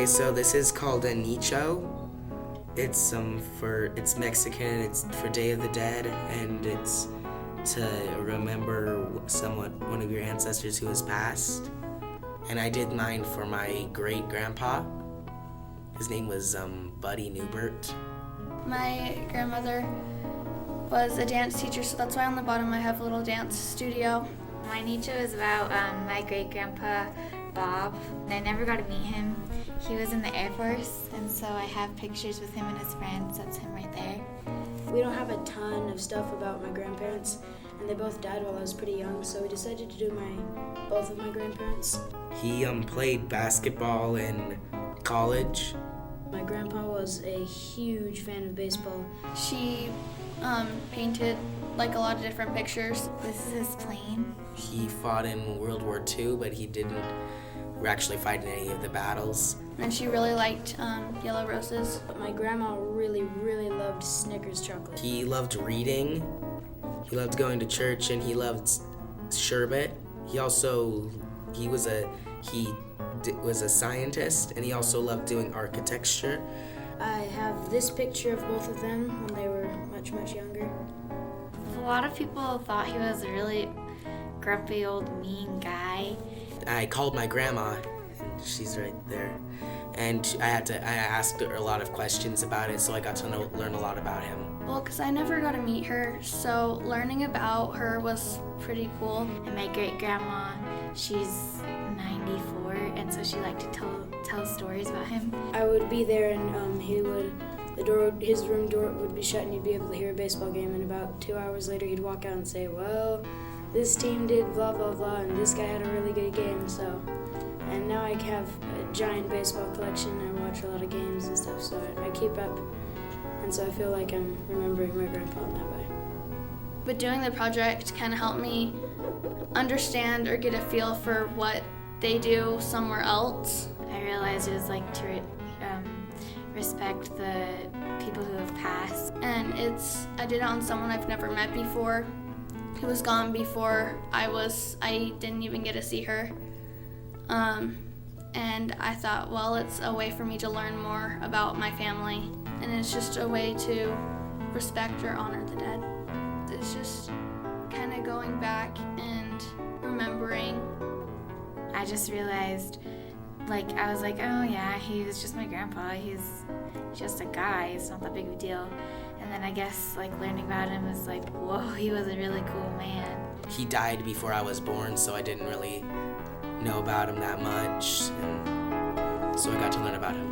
Okay, so this is called a nicho. It's Mexican. It's for Day of the Dead, and it's to remember one of your ancestors who has passed. And I did mine for my great grandpa. His name was Buddy Newbert. My grandmother was a dance teacher, so that's why on the bottom I have a little dance studio. My nicho is about my great-grandpa, Bob. I never got to meet him. He was in the Air Force, and so I have pictures with him and his friends. That's him right there. We don't have a ton of stuff about my grandparents, and they both died while I was pretty young, so we decided to do both of my grandparents. He played basketball in college. My grandpa was a huge fan of baseball. She painted like a lot of different pictures. This is his plane. He fought in World War II, but he didn't actually fight in any of the battles. And she really liked yellow roses. But my grandma really, really loved Snickers chocolate. He loved reading. He loved going to church, and he loved sherbet. He was a scientist, and he also loved doing architecture. I have this picture of both of them when they were much, much younger. A lot of people thought he was a really grumpy old mean guy. I called my grandma, and she's right there, and I asked her a lot of questions about it, so I got to learn a lot about him. Well, because I never got to meet her, so learning about her was pretty cool. And my great-grandma, she's 94, and so she liked to tell stories about him. I would be there, and his room door would be shut, and you'd be able to hear a baseball game, and about 2 hours later he'd walk out and say, well, this team did blah, blah, blah, and this guy had a really good game, so. And now I have a giant baseball collection, and I watch a lot of games and stuff, so I keep up, and so I feel like I'm remembering my grandpa in that way. But doing the project kind of helped me understand or get a feel for what they do somewhere else. I realized it was like to respect the people who have passed. And I did it on someone I've never met before, who was gone before I didn't even get to see her. And I thought, well, it's a way for me to learn more about my family, and it's just a way to respect or honor the dead. It's just kind of going back and remembering. I just realized, I was like, oh yeah, he was just my grandpa. He's just a guy. It's not that big of a deal. And then I guess, learning about him was like, whoa, he was a really cool man. He died before I was born, so I didn't really know about him that much, and so I got to learn about him.